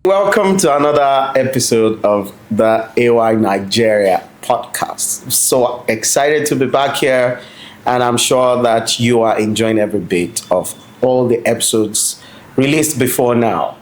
Welcome to another episode of the AY Nigeria podcast. So excited to be back here, and I'm sure that you are enjoying every bit of all the episodes released before now.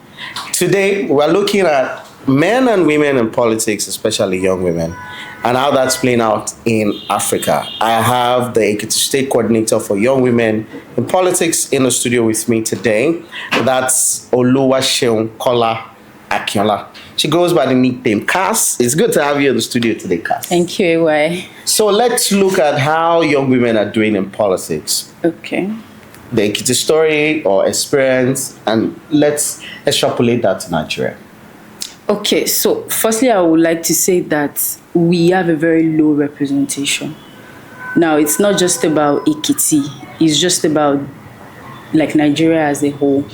Today, we're looking at men and women in politics, especially young women, and how that's playing out in Africa. I have the Ekiti State Coordinator for Young Women in Politics in the studio with me today. That's Oluwaseun Kola Akinola. She goes by the nickname Cass. It's good to have you in the studio today, Cass. Thank you, AY. So let's look at how young women are doing in politics. Okay. The Ekiti story or experience, and let's extrapolate that to Nigeria. Okay, so firstly, I would like to say that we have a very low representation. Now, it's not just about Ekiti. It's just about like Nigeria as a whole.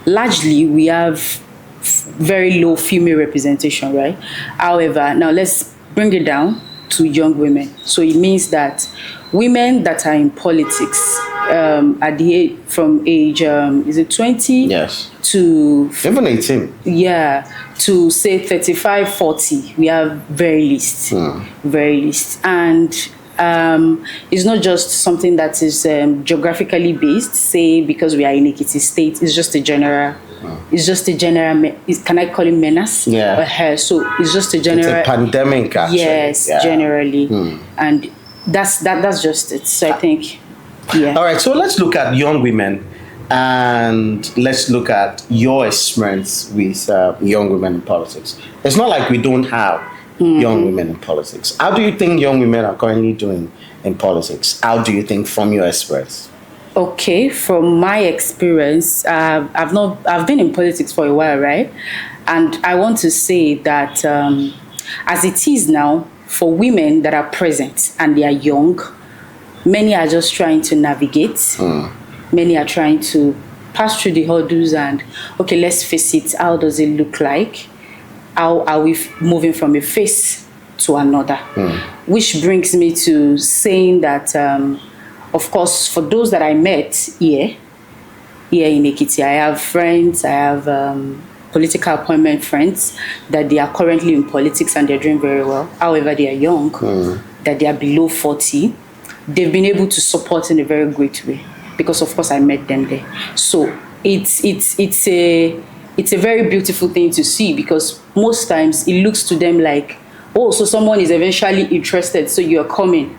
Largely, we have very low female representation, right? However, now let's bring it down to young women. So it means that women that are in politics at the age, from age is it 20? Yes. To even 18. Yeah, to say 35, 40, we have very least, very least, and it's not just something that is geographically based. Say because we are in Ekiti State, it's just a general. It's just a general. Can I call it menace? Yeah. So it's just a general. It's a pandemic, actually. Yes, yeah. Generally, and that's just it. So I think, yeah. All right. So let's look at young women, and let's look at your experience with young women in politics. It's not like we don't have young women in politics. How do you think young women are currently doing in politics? How do you think from your experience? Okay, from my experience, I've been in politics for a while, right? And I want to say that as it is now, for women that are present and they are young, many are just trying to navigate. Many are trying to pass through the hurdles and, okay, let's face it, how does it look like? How are we moving from a phase to another? Which brings me to saying that, of course, for those that I met here in Ekiti, I have friends, I have political appointment friends that they are currently in politics and they're doing very well. However, they are young, that they are below 40. They've been able to support in a very great way because, of course, I met them there. So it's a very beautiful thing to see because most times it looks to them like, oh, so someone is eventually interested, so you're coming.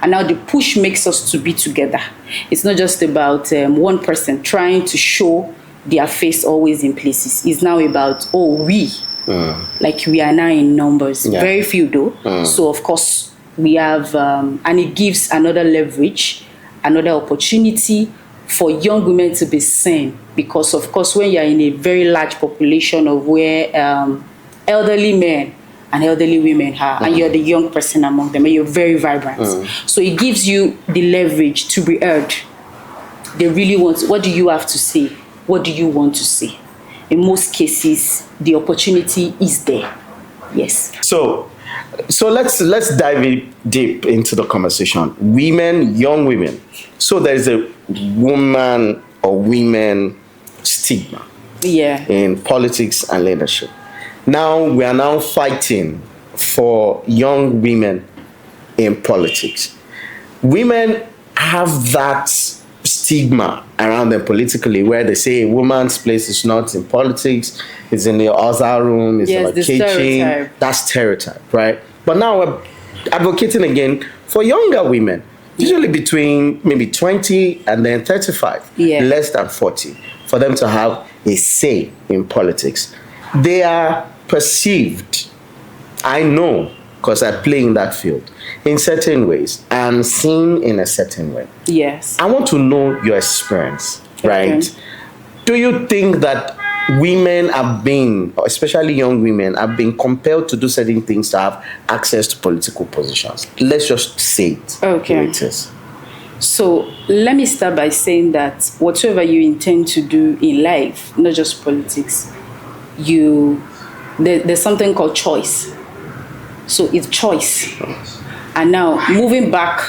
And now the push makes us to be together. It's not just about one person trying to show their face always in places. It's now about, we. Like we are now in numbers. Yeah. Very few though. So of course we have, and it gives another leverage, another opportunity for young women to be seen. Because of course when you're in a very large population of where elderly men and elderly women are, and you're the young person among them, and you're very vibrant. So it gives you the leverage to be heard. They really want, what do you have to say? What do you want to say? In most cases, the opportunity is there. Yes. So let's dive deep into the conversation. Women, young women. So there's a woman or women stigma in politics and leadership. Now we are now fighting for young women in politics. Women have that stigma around them politically where they say a woman's place is not in politics, it's in the other room, it's in the kitchen. Stereotype. That's stereotype, right? But now we're advocating again for younger women, usually between maybe 20 and then 35, less than 40, for them to have a say in politics. They are perceived, I know, because I play in that field, in certain ways and seen in a certain way. Yes. I want to know your experience, right? Okay. Do you think that women have been, especially young women, have been compelled to do certain things to have access to political positions? Let's just say it. Okay. It is. So let me start by saying that whatever you intend to do in life, not just politics, there's something called choice. So it's choice. And now moving back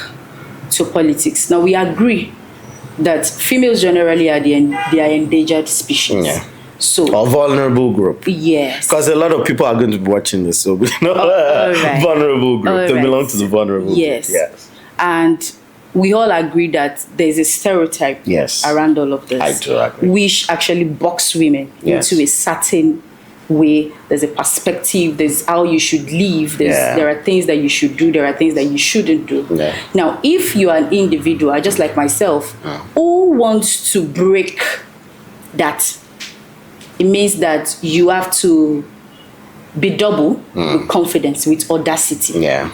to politics. Now we agree that females generally are they are endangered species. Yeah. So, or vulnerable group. yes. Because a lot of people are going to be watching this, so we know right. vulnerable group. All They right. belong to the vulnerable Yes. group. Yes. And we all agree that there's a stereotype Yes. around all of this. I do agree. Which actually box women Yes. into a certain way. There's a perspective, there's how you should live, there are things that you should do, there are things that you shouldn't do. Yeah. Now, if you are an individual, just like myself, who wants to break that, it means that you have to be double with confidence, with audacity. Yeah.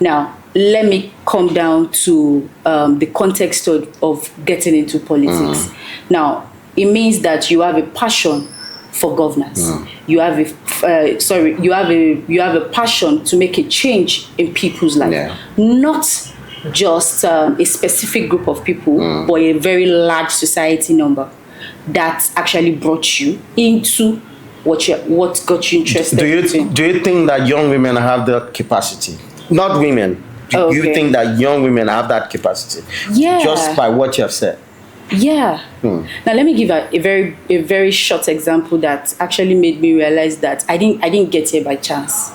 Now, let me come down to the context of getting into politics. Now, it means that you have a passion for governance. You have a passion to make a change in people's life. Yeah. Not just a specific group of people, but a very large society number that actually brought you into what got you interested. Do you think that young women have the capacity? Not women. Do you think that young women have that capacity? Yeah. Just by what you have said. Yeah. Now let me give a very short example that actually made me realize that I didn't get here by chance.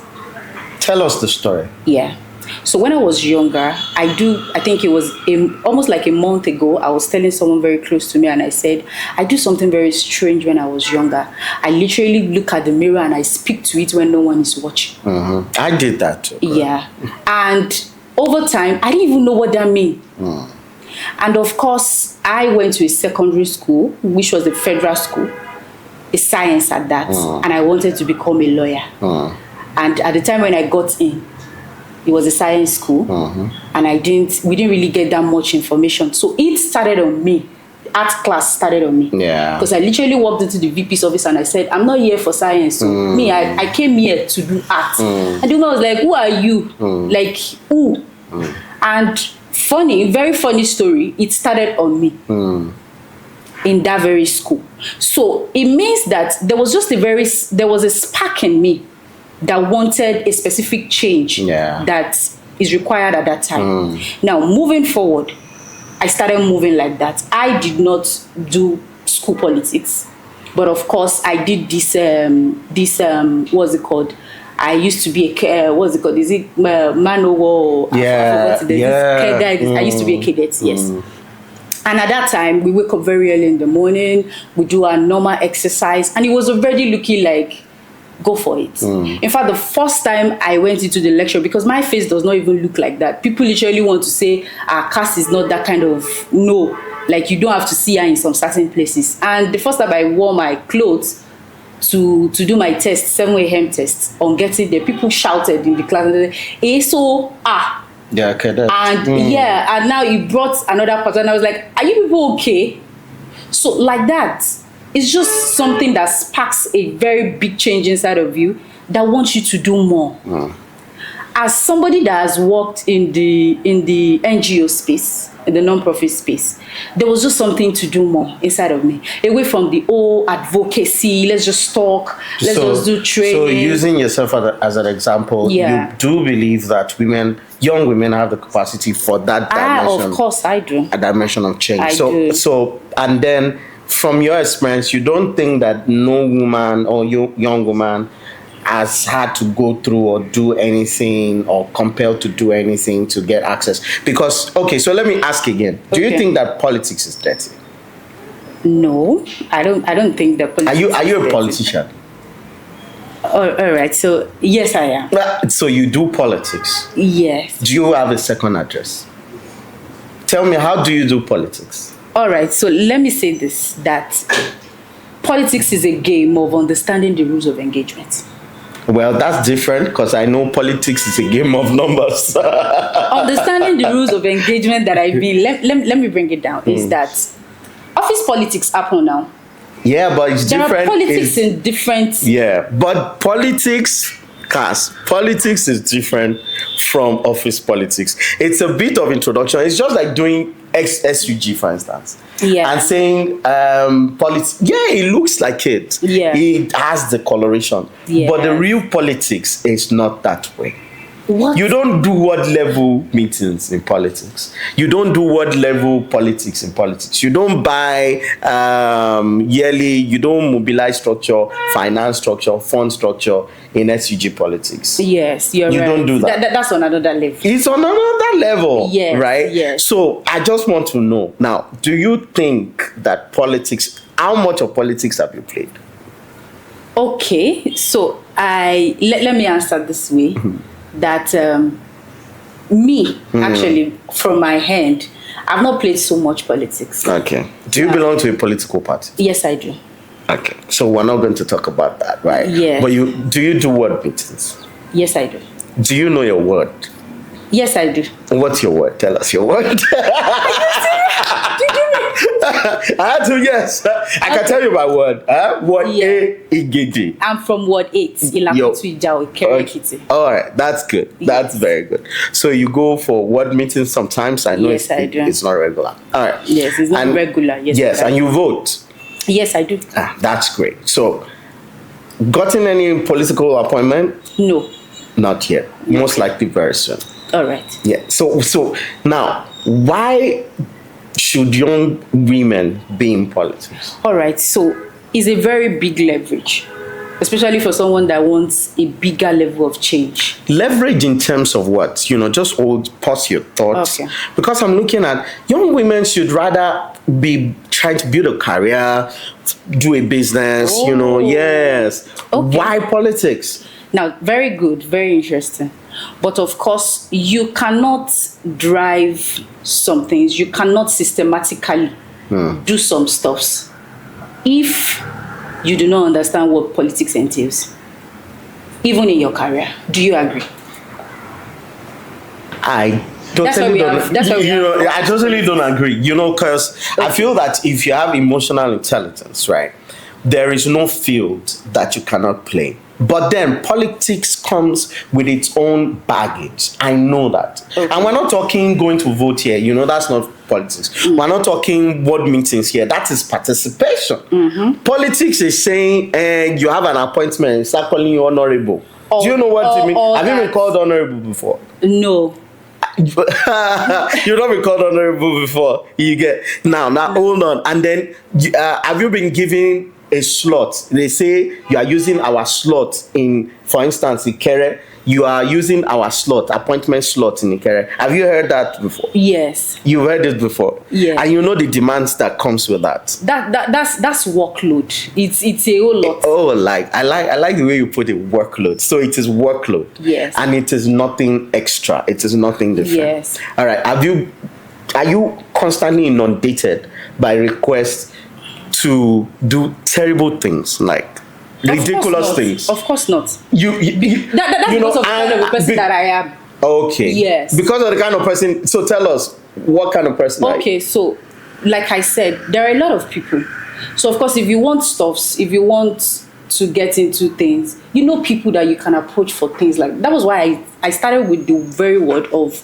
Tell us the story. Yeah. So when I was younger, I think it was almost like a month ago, I was telling someone very close to me and I said, I do something very strange when I was younger. I literally look at the mirror and I speak to it when no one is watching. I did that too. Yeah. And over time, I didn't even know what that meant. And of course, I went to a secondary school, which was a federal school, a science at that, and I wanted to become a lawyer. And at the time when I got in, it was a science school, and we didn't really get that much information. So it started on me. Art class started on me. Yeah. Because I literally walked into the VP's office and I said, I'm not here for science. So me, I came here to do art. And the woman was like, who are you? Like, who? And very funny story, it started on me in that very school. So it means that there was a spark in me that wanted a specific change that is required at that time. Now, moving forward, I started moving like that. I did not do school politics, but of course I did this what's it called? I used to be what's it called? Is it man o war? Yeah. I used to be a cadet, yes. And at that time, we wake up very early in the morning, we do our normal exercise, and it was already looking like, go for it. In fact, the first time I went into the lecture, because my face does not even look like that, people literally want to say, our caste is not that kind of, no, like you don't have to see her in some certain places. And the first time I wore my clothes to do my test, 7 a.m. test, on getting there, people shouted in the class, Yeah, okay. And and now he brought another person, and I was like, are you people okay? So like that, it's just something that sparks a very big change inside of you that wants you to do more. As somebody that has worked in the NGO space, in the non-profit space, there was just something to do more inside of me. Away from the advocacy, let's just talk, let's just do training. So using yourself as an example, you do believe that young women have the capacity for that dimension. Of course I do. A dimension of change. I do. So, and then from your experience, you don't think that no woman or young woman has had to go through or do anything or compelled to do anything to get access? Because, okay, so let me ask again. Do you think that politics is dirty? No, I don't think that politics Are you a dirty. politician? All right, so yes, I am. So you do politics? Yes. Do you have a second address? Tell me, how do you do politics? All right, so let me say this, that politics is a game of understanding the rules of engagement. Well, that's different because I know politics is a game of numbers. Understanding the rules of engagement that I mean, let me bring it down, is that office politics happen now. Yeah, but it's different. There are politics in different... Yeah, but politics is different from office politics. It's a bit of introduction. It's just like doing SUG, for instance. Yeah. And saying politics, it looks like it. Yeah. It has the coloration. Yeah. But the real politics is not that way. What? You don't do ward level meetings in politics. You don't do ward level politics in politics. You don't buy yearly, you don't mobilize structure, finance structure, fund structure in SUG politics. Yes, you're right. You don't do that. That's on another level. It's on another level, yes, right? Yes. So I just want to know now, do you think that politics, how much of politics have you played? Okay, so let me answer this way. That me, actually, from my hand, I've not played so much politics. Okay. Do you belong to a political party? Yes, I do. Okay. So we're not going to talk about that, right? Yeah. But do you do word meetings? Yes, I do. Do you know your word? Yes, I do. What's your word? Tell us your word. I had to, yes. I can tell you my word. Word A, Igede. I'm from Ward 8, Ilakutu. All right, that's good. That's very good. So you go for word meetings sometimes. I know yes, I do. It's not regular. All right. Yes, it's not regular. Yes, yes, and you vote. Yes, I do. That's great. So, gotten any political appointment? No. Not yet. Most likely very soon. All right. Yeah. So now, why should young women be in politics? All right. So it's a very big leverage, especially for someone that wants a bigger level of change. Leverage in terms of what? Just pause your thoughts. Okay. Because I'm looking at young women should rather be trying to build a career, do a business, yes. Okay. Why politics? Now, very good, very interesting. But of course, you cannot drive some things. You cannot systematically do some stuffs if you do not understand what politics entails, even in your career. Do you agree? I totally don't agree. Because I feel that if you have emotional intelligence, right, there is no field that you cannot play. But then politics comes with its own baggage. I know that. Okay. And we're not talking going to vote here. That's not politics. We're not talking ward meetings here. That is participation. Politics is saying you have an appointment, start calling you honorable. Do you know what you mean? Have you been called honorable before? No. You've not been called honorable before. You get now hold on. And then have you been given a slot? They say you are using our slot in, for instance, Ikere. You are using our slot, appointment slot in Ikere. Have you heard that before? Yes. You've heard it before? Yes. And you know the demands that comes with that. That's workload. It's a whole lot. I like the way you put it, workload. So it is workload. Yes. And it is nothing extra. It is nothing different. Yes. All right. Are you constantly inundated by requests to do terrible things, like ridiculous things? Of course not. That's because of the kind of person that I am. Okay. Yes. Because of the kind of person. So tell us, what kind of person are you? Okay, so like I said, there are a lot of people. So of course, if you want stuffs, if you want to get into things, people that you can approach for things like that. Was why I started with the very word of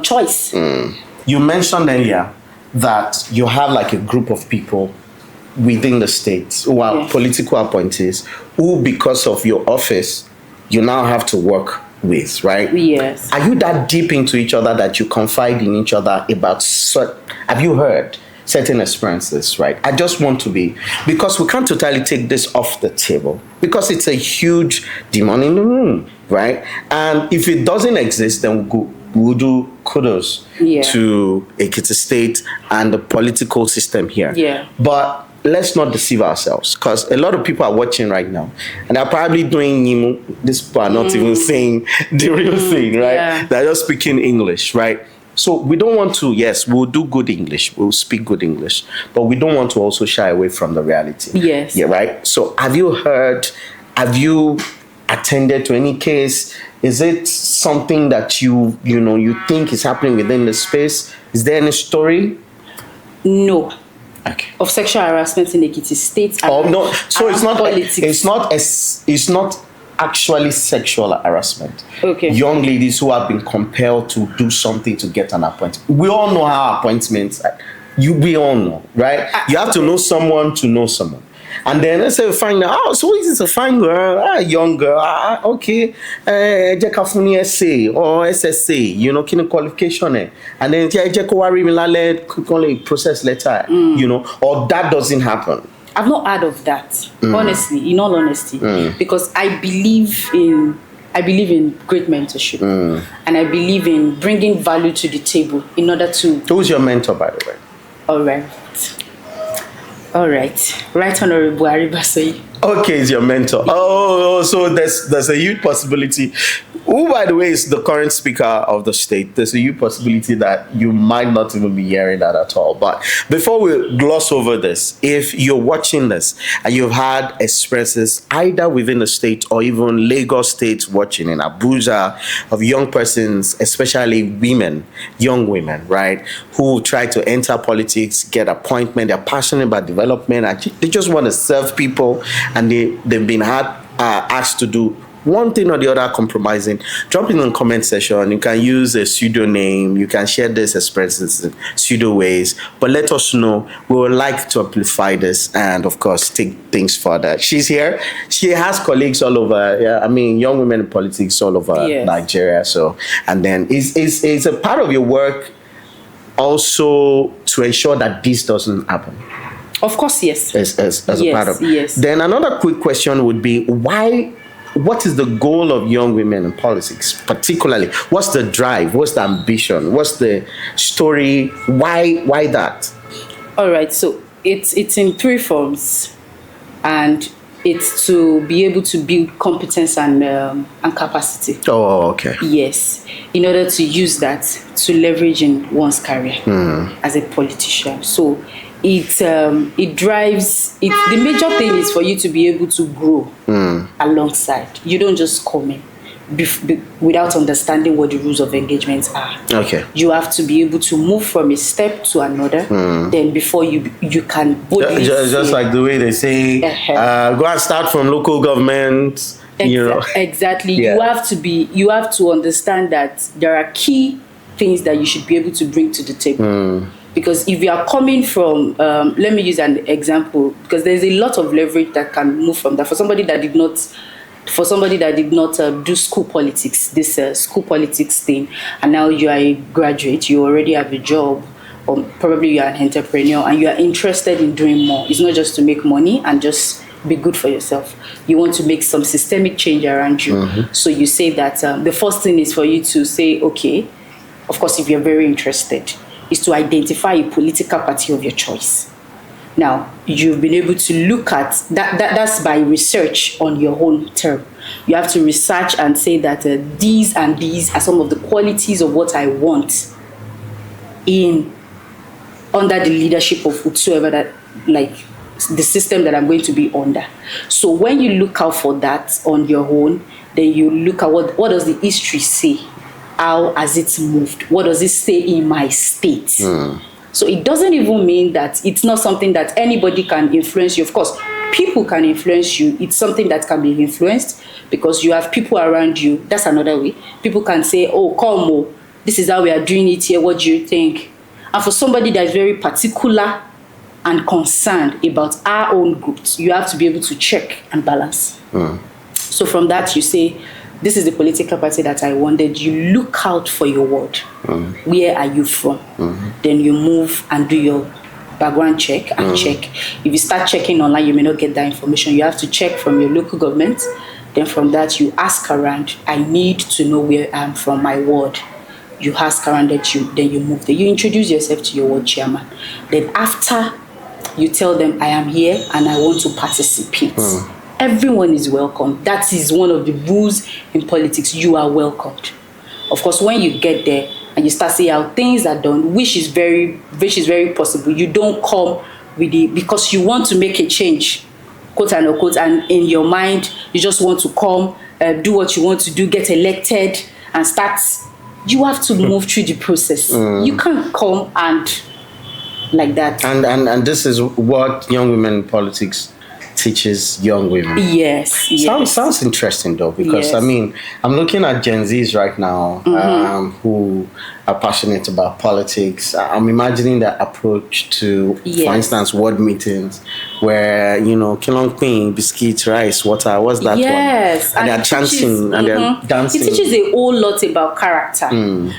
choice. You mentioned earlier that you have like a group of people within the state who are political appointees who, because of your office, you now have to work with, right? Yes. Are you that deep into each other that you confide in each other about have you heard certain experiences, right? I just want to be, because we can't totally take this off the table because it's a huge demon in the room, right? And if it doesn't exist, then we'll do kudos to Ekiti State and the political system here. Yeah. But let's not deceive ourselves, because a lot of people are watching right now and they're probably doing Nimu. These people are not even saying the real thing, right? Yeah. They're just speaking English, right? So we don't want to, yes, we'll do good English, we'll speak good English, but we don't want to also shy away from the reality. Yes. Yeah, right? So have you attended to any case? Is it something that you think is happening within the space? Is there any story? No. Okay. Of sexual harassment in Ekiti State. No. So it's not politics. It's not actually sexual harassment. Okay. Young ladies who have been compelled to do something to get an appointment. We all know how appointments. We all know, right? You have to know someone to know someone. And then let's say we find out, oh, so is this a fine girl, young girl, okay, Jekafuni essay or SSA, you know, kini qualification, and then Jekowari Milale, quickly process letter, you know, or that doesn't happen. I've not heard of that, honestly, in all honesty, because I believe in great mentorship, and I believe in bringing value to the table in order to. Who's your mentor, by the way? All right, Right Honorable Aribasoyi. Okay, is your mentor. Oh, so there's a huge possibility. Who, by the way, is the current speaker of the state? There's a huge possibility that you might not even be hearing that at all. But before we gloss over this, if you're watching this and you've had experiences either within the state or even Lagos State watching in Abuja of young persons, especially women, young women, right, who try to enter politics, get appointment, they're passionate about development, and they just want to serve people, and they've been asked to do one thing or the other compromising, drop in the comment section. You can use a pseudonym, you can share this experiences in pseudo ways, but let us know. We would like to amplify this and of course take things further. She's here. She has colleagues all over, young women in politics all over Nigeria. So, and then is a part of your work also to ensure that this doesn't happen? Of course, yes. As a part of. Yes. Then another quick question would be, what is the goal of young women in politics, particularly? What's the drive? What's the ambition? What's the story? Why that? All right, so it's in three forms, and it's to be able to build competence and capacity. Oh, okay. Yes, in order to use that to leverage in one's career as a politician. So it drives it. The major thing is for you to be able to grow alongside. You don't just come in without understanding what the rules of engagement are. Okay. You have to be able to move from a step to another. Then before you can boldly just like the way they say, go and start from local government. Exactly. Yeah. You have to understand that there are key things that you should be able to bring to the table. Because if you are coming from, let me use an example, because there's a lot of leverage that can move from that. For somebody that did not do school politics, this school politics thing, and now you are a graduate, you already have a job, or probably you are an entrepreneur, and you are interested in doing more. It's not just to make money and just be good for yourself. You want to make some systemic change around you. So you say that the first thing is for you to say, okay, of course, if you're very interested, is to identify a political party of your choice. Now, you've been able to look at that. That's by research on your own term. You have to research and say that these and these are some of the qualities of what I want under the leadership of whoever that, like, the system that I'm going to be under. So when you look out for that on your own, then you look at what does the history say? How has it moved? What does it say in my state? So it doesn't even mean that it's not something that anybody can influence you. Of course, people can influence you. It's something that can be influenced because you have people around you. That's another way. People can say, oh, come, this is how we are doing it here. What do you think? And for somebody that is very particular and concerned about our own groups, you have to be able to check and balance. So from that, you say, this is the political party that I wanted. You look out for your word. Where are you from? Then you move and do your background check and check. If you start checking online, you may not get that information. You have to check from your local government. Then from that, you ask around. I need to know where I'm from, my ward. You ask around that then you move there. You introduce yourself to your ward chairman. Then after, you tell them, I am here and I want to participate. Everyone is welcome. That is one of the rules in politics. You are welcomed. Of course, when you get there and you start seeing how things are done, which is very possible, you don't come with it because you want to make a change, quote and unquote, and in your mind, you just want to come, do what you want to do, get elected, and start. You have to move through the process. You can't come and like that. And this is what young women in politics teaches young women. Yes. Sounds interesting though, because I mean, I'm looking at Gen Zs right now, who are passionate about politics. I'm imagining that approach to, for instance, ward meetings where, kilong queen, biscuits, rice, water, what's that one? And they're chanting and they're dancing. It teaches a whole lot about character.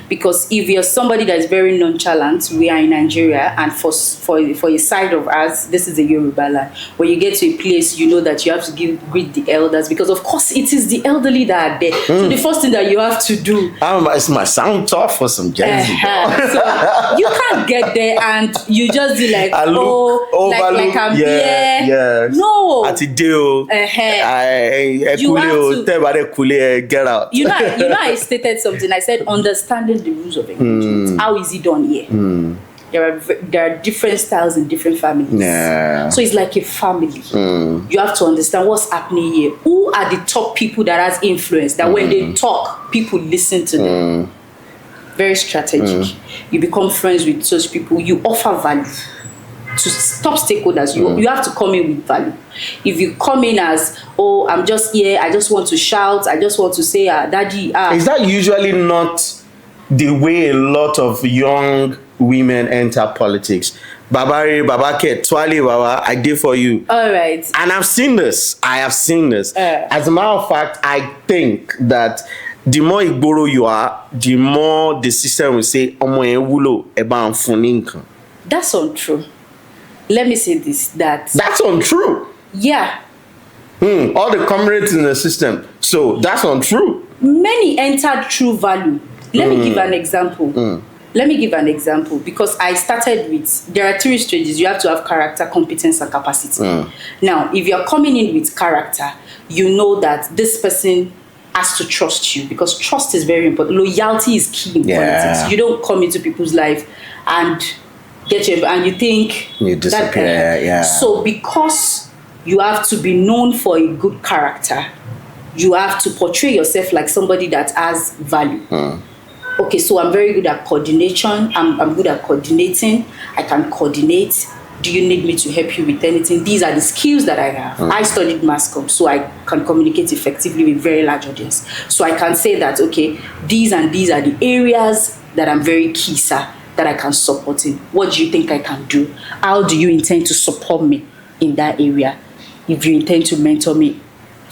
Because if you're somebody that's very nonchalant, we are in Nigeria, and for a side of us, this is a Yoruba land, where you get to a place, you know that you have to greet the elders, because of course it is the elderly that are there. So the first thing that you have to do, it might sound tough for some Gen Z. So you can't get there and you just be like, like I'm here. Yes. No. At the deal. You have to get out. I stated something. I said understanding the rules of engagement. How is it done here? There are different styles in different families. Yeah. So it's like a family. You have to understand what's happening here. Who are the top people that has influence? That when they talk, people listen to them. Very strategic. You become friends with such people. You offer value to top stakeholders. You have to come in with value. If you come in as, I'm just here, I just want to shout, I just want to say, daddy. Is that usually not the way a lot of young women enter politics? Babari, Babake, Twali, Baba, I did for you. All right. And I have seen this. As a matter of fact, I think that the more Igboro you are, the more the system will say, that's untrue. Let me say this, that's untrue. Yeah. All the comrades in the system. So that's untrue. Many entered through value. Let me give an example. Let me give an example, because I started with, there are 3 stages. You have to have character, competence, and capacity. Now, if you're coming in with character, you know that this person has to trust you, because trust is very important. Loyalty is key in politics. You don't come into people's life and and you think you disappear. So because you have to be known for a good character, you have to portray yourself like somebody that has value. Okay, so I'm very good at coordination. I'm good at coordinating. I can coordinate. Do you need me to help you with anything? These are the skills that I have. I studied mass comm, so I can communicate effectively with very large audience. So I can say that, okay, these and these are the areas that I'm very key, sir, that I can support in. What do you think I can do? How do you intend to support me in that area? If you intend to mentor me.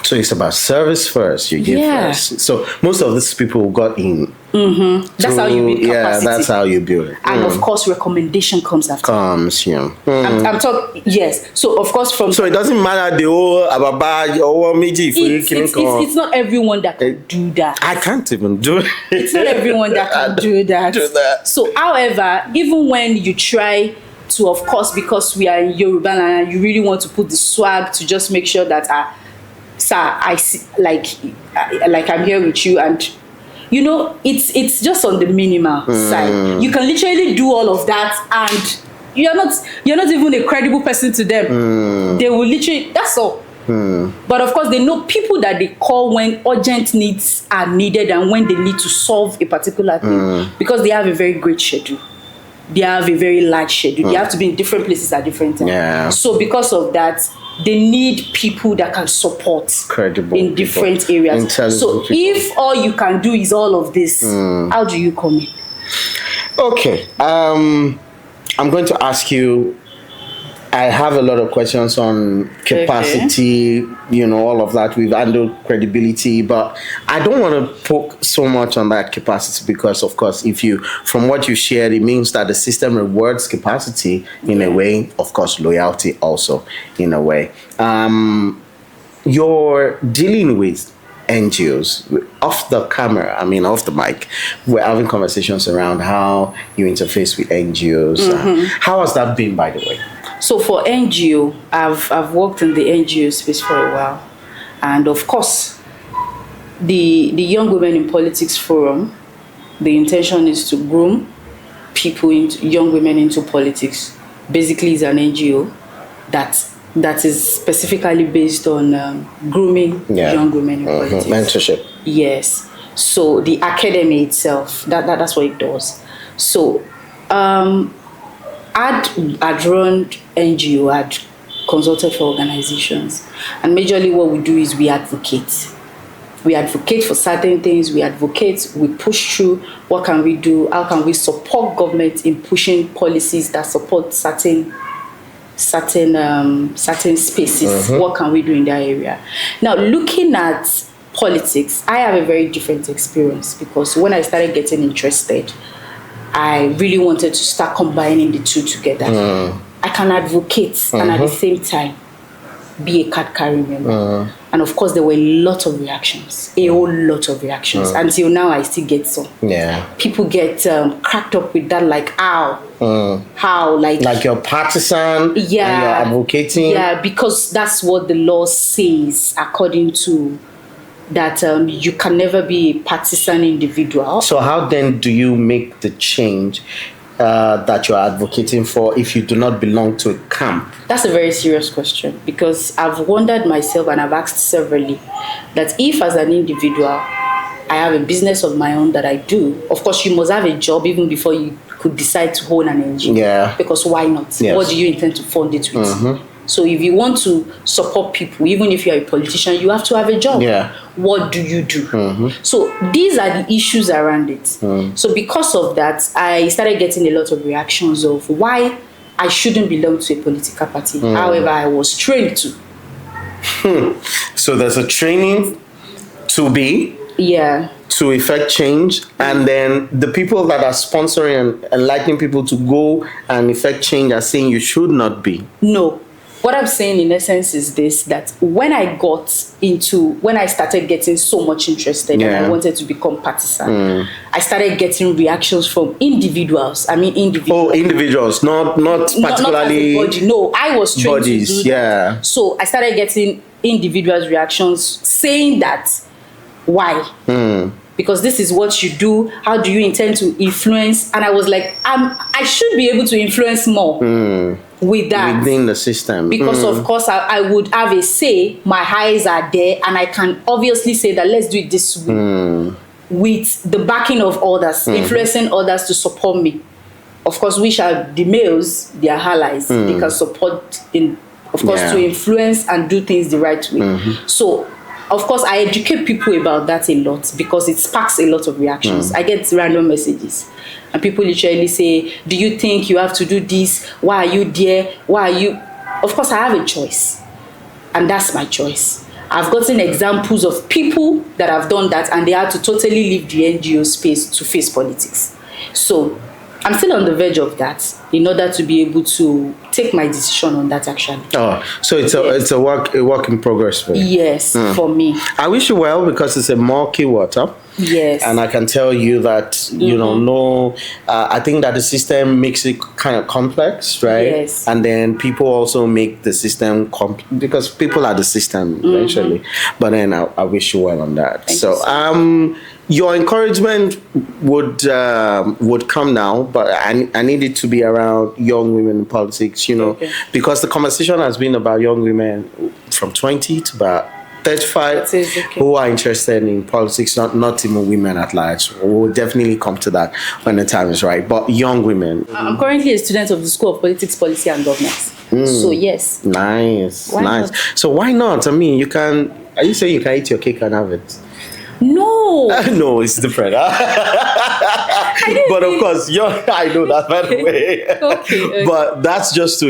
So it's about service first, you give first. So most of these people got in. That's how you build capacity. Yeah, that's how you build it. And of course, recommendation comes after. I'm talking, yes. So of course So it doesn't matter the whole Ababa or Miji. It's not everyone that can do that. I can't even do it. It's not everyone that can do that. So however, even when you try to, of course, because we are in Yoruba and you really want to put the swag to just make sure that sir, I see, like I'm here with you, and it's just on the minimal side. You can literally do all of that, and you're not even a credible person to them. They will literally, that's all. But of course, they know people that they call when urgent needs are needed and when they need to solve a particular thing, because they have a very great schedule. They have a very large schedule. They have to be in different places at different times. Yeah. So because of that, they need people that can support credible in different areas. So if all you can do is all of this, how do you come in? Okay. I'm going to ask you, I have a lot of questions on capacity, all of that. We've handled credibility, but I don't want to poke so much on that capacity because, of course, from what you shared, it means that the system rewards capacity in a way, of course, loyalty also in a way. You're dealing with NGOs off the camera, off the mic. We're having conversations around how you interface with NGOs. How has that been, by the way? So for NGO, I've worked in the NGO space for a while, and of course, the Young Women in Politics Forum, the intention is to groom young women into politics. Basically, it's an NGO that is specifically based on grooming young women in politics. Mentorship. Yes. So the academy itself, that's what it does. So I'd run NGO, I'd consulted for organizations, and majorly what we do is we advocate. We advocate for certain things. We push through. What can we do? How can we support government in pushing policies that support certain spaces? What can we do in that area? Now, looking at politics, I have a very different experience, because when I started getting interested, I really wanted to start combining the two together. I can advocate and at the same time be a card-carrying member. And of course, there were a lot of reactions, a whole lot of reactions. Until now, I still get some. Yeah. People get cracked up with that, like, how? How? Like you're partisan, yeah, and you're advocating? Yeah, because that's what the law says, according to that you can never be a partisan individual. So how then do you make the change that you're advocating for if you do not belong to a camp? That's a very serious question, because I've wondered myself, and I've asked severally, that if as an individual I have a business of my own that I do, of course you must have a job even before you could decide to own an NGO. Yeah. Because why not? Yes. What do you intend to fund it with? So if you want to support people, even if you're a politician, you have to have a job. Yeah. What do you do? So these are the issues around it. So because of that, I started getting a lot of reactions of why I shouldn't belong to a political party. However, I was trained to. So there's a training to be. Yeah. To effect change, and then the people that are sponsoring and enlightening people to go and effect change are saying you should not be. No. What I'm saying in essence is this, that when I started getting so much interested and I wanted to become partisan, I started getting reactions from individuals. I mean individuals. Oh, individuals, not particularly. Not as a body. No, I was trained bodies, to do that. So I started getting individuals' reactions saying that, why? Because this is what you do. How do you intend to influence? And I was like, I should be able to influence more with that. Within the system. Because of course I would have a say. My eyes are there, and I can obviously say that let's do it this way. With the backing of others, influencing others to support me. Of course, which are the males, their allies. They can support to influence and do things the right way. So of course, I educate people about that a lot, because it sparks a lot of reactions. I get random messages, and people literally say, do you think you have to do this? Why are you there? Why are you? Of course, I have a choice, and that's my choice. I've gotten examples of people that have done that, and they had to totally leave the NGO space to face politics. So I'm still on the verge of that, in order to be able to take my decision on that, actually. Oh, so it's a work in progress for you. Yes, for me. I wish you well, because it's a murky water. Yes. And I can tell you that, I think that the system makes it kind of complex, right? Yes. And then people also make the system because people are the system eventually. But then I wish you well on that. Thank you. Your encouragement would come now, but I need it to be around young women in politics, because the conversation has been about young women from 20 to about 35 who are interested in politics, not even women at large. We'll definitely come to that when the time is right. But young women. I'm currently a student of the School of Politics, Policy and Governance. So yes. Nice. So why not? I mean, are you saying you can eat your cake and have it? No. No, it's different. But of course, I know that, by the way. Okay. But that's just to,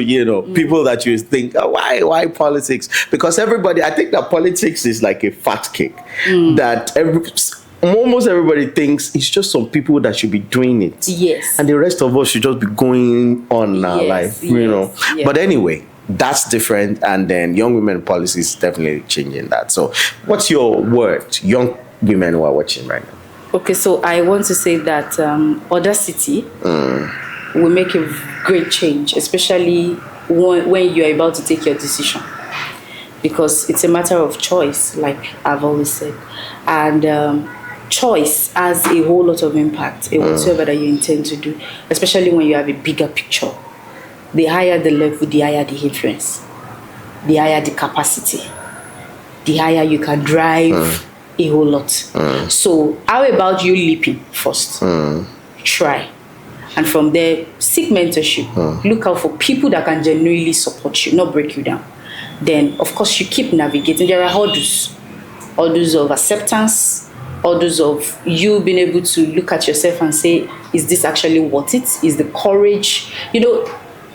people that you think, why politics? Because I think that politics is like a fat cake that almost everybody thinks it's just some people that should be doing it. Yes. And the rest of us should just be going on our life, Yes. But anyway, that's different. And then young women policy is definitely changing that. So what's your word, young women who are watching right now? Okay, so I want to say that audacity will make a great change, especially when you're about to take your decision, because it's a matter of choice, like I've always said, and choice has a whole lot of impact in whatever that you intend to do, especially when you have a bigger picture. The higher the level, the higher the influence, the higher the capacity, the higher you can drive a whole lot. So how about you leaping first? Try. And from there, seek mentorship. Look out for people that can genuinely support you, not break you down. Then, of course, you keep navigating. There are hurdles. orders of acceptance, orders of you being able to look at yourself and say, is this actually worth it? Is the courage,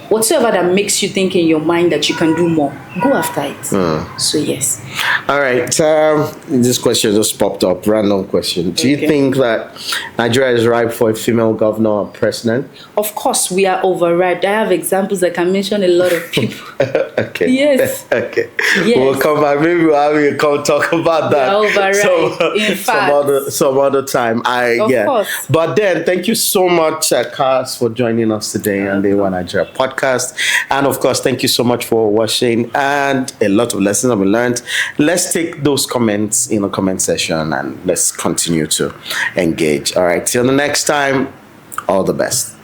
whatsoever that makes you think in your mind that you can do more, go after it. So yes. All right. This question just popped up. Random question. Do you think that Nigeria is ripe for a female governor or president? Of course, we are overripe. I have examples. I can mention a lot of people. Okay. Yes. Okay. Yes. We'll come back. Maybe we'll have you come talk about that. Overripe. In fact, some other time. Of course. But then, thank you so much, Kaz, for joining us today on the One Nigeria podcast. And of course, thank you so much for watching. And a lot of lessons have been learned. Let's take those comments in the comment section and let's continue to engage. All right. Till the next time, all the best.